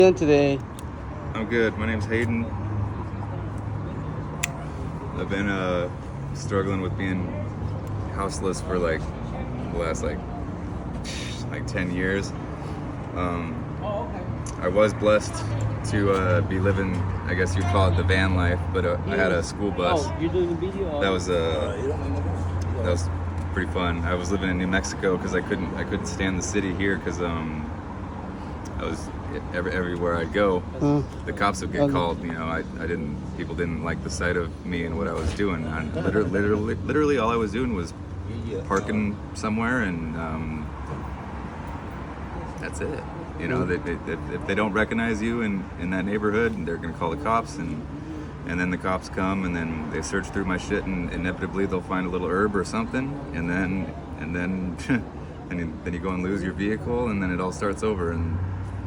Today. I'm good. My name's Hayden. I've been struggling with being houseless for the last 10 years. I was blessed to be living, I guess you'd call it the van life, but I had a school bus. Oh, you're doing a video? That was pretty fun. I was living in New Mexico because I couldn't stand the city here because I was everywhere I'd go, the cops would get called. You know, people didn't like the sight of me and what I was doing. And literally all I was doing was parking somewhere, and that's it. You know, if they don't recognize you in that neighborhood, they're gonna call the cops, and then the cops come, and then they search through my shit, and inevitably they'll find a little herb or something, and then you go and lose your vehicle, and then it all starts over. And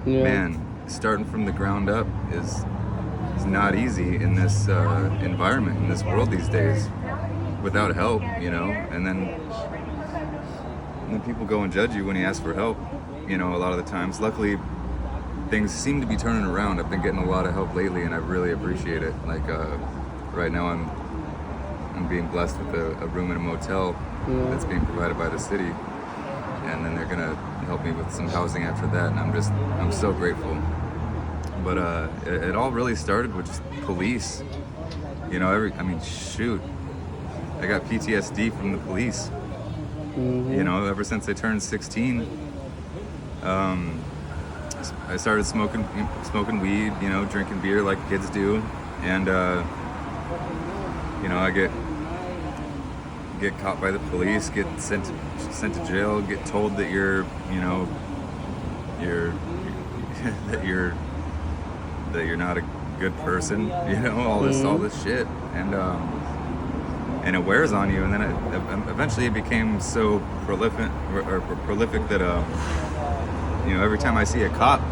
man, starting from the ground up is not easy in this environment, in this world these days, without help, you know. And then people go and judge you when you ask for help, you know, a lot of the times. Luckily, things seem to be turning around. I've been getting a lot of help lately, and I really appreciate it. Right now I'm being blessed with a room in a motel that's being provided by the city, and then they're gonna help me with some housing after that, and I'm so grateful. But it all really started with just police. You know, I got PTSD from the police. You know, ever since I turned 16, I started smoking weed, you know, drinking beer like kids do, and you know, I get caught by the police, get sent to jail, get told that you're that you're not a good person, you know, all this shit, and it wears on you. And then eventually it became so prolific that you know, every time I see a cop,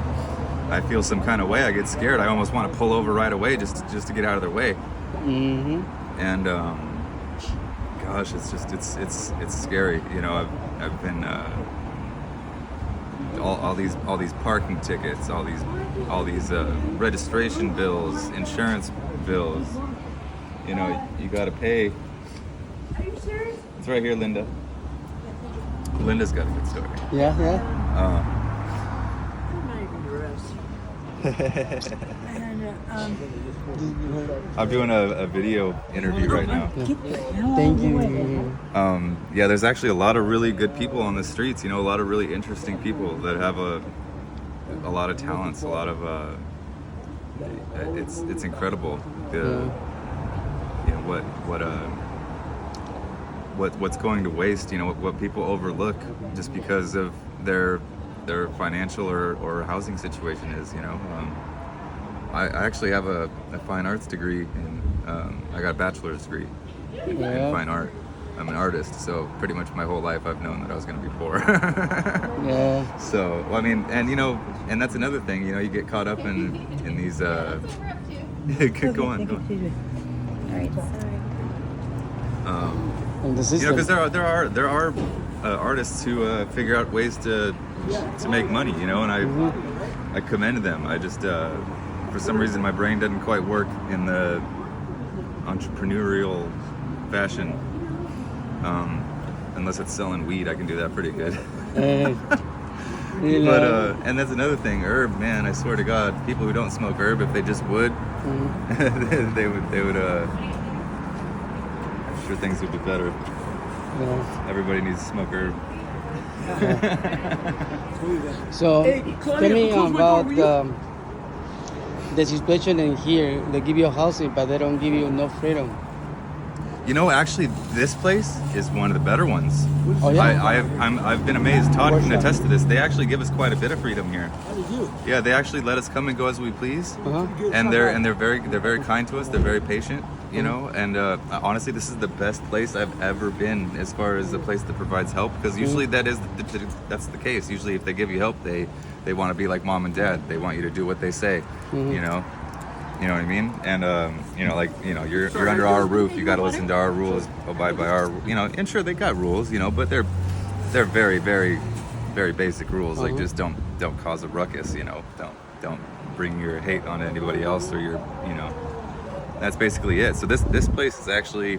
I feel some kind of way. I get scared. I almost want to pull over right away just to get out of their way. And gosh, it's scary. You know, I've been all these parking tickets, all these registration bills, insurance bills. You know, you got to pay. Are you serious? It's right here, Linda. Linda's got a good story. Yeah. I'm not even dressed. And, I'm doing a video interview right now. Get the hell Thank out of the way. you. Yeah, there's actually a lot of really good people on the streets. You know, a lot of really interesting people that have a lot of talents. A lot of it's incredible. You know what's going to waste. You know, what people overlook just because of their financial or housing situation is. You know. I actually have a fine arts degree, and I got a bachelor's degree in fine art. I'm an artist, so pretty much my whole life I've known that I was going to be poor. Yeah. So, I mean, and you know, and that's another thing. You know, you get caught up in these. Go on. All right, sorry. And the You system. know, because there are artists who figure out ways to make money. You know, and I commend them. I just. For some reason, my brain doesn't quite work in the entrepreneurial fashion. Unless it's selling weed, I can do that pretty good. You But know, and that's another thing. Herb, man, I swear to God, people who don't smoke herb, if they just would, they would. I'm sure things would be better. yeah. Everybody needs to smoke herb. So, Hey, tell Claudia, me who's about with you? the situation in here. They give you housing, but they don't give you no freedom. You know, actually, this place is one of the better ones. Oh, yeah? I've been amazed. Todd can Workshop. attest to this. They actually give us quite a bit of freedom here. How did you? Yeah, they actually let us come and go as we please, Uh-huh. and they're very kind to us. They're very patient, you know. And honestly, this is the best place I've ever been as far as a place that provides help. Because usually that's the case. Usually, if they give you help, they want to be like mom and dad. They want you to do what they say, you know. You know what I mean? And you know, like, you know, you're under our roof. You got to listen to our rules, abide by our, you know. And sure, they got rules, you know, but they're very, very, very basic rules. Like, just don't cause a ruckus, you know. Don't bring your hate on anybody else or your, you know, that's basically it. So this place is actually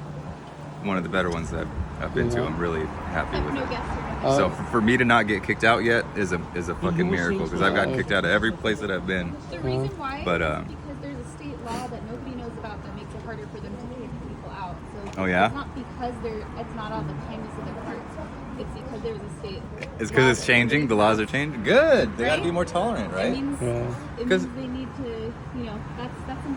one of the better ones that I've been to. I'm really happy with it. So for me to not get kicked out yet is a fucking miracle, because I've gotten kicked out of every place that I've been. The reason why But, is because there's a state law that nobody knows about that makes it harder for them to kick people out. So Oh, yeah? it's not because it's not out of the kindness of their hearts. It's because there's a state. It's because it's changing. The laws are changing. Good. They got to be more tolerant, right? It means, Yeah. it means they need to, you know, that's something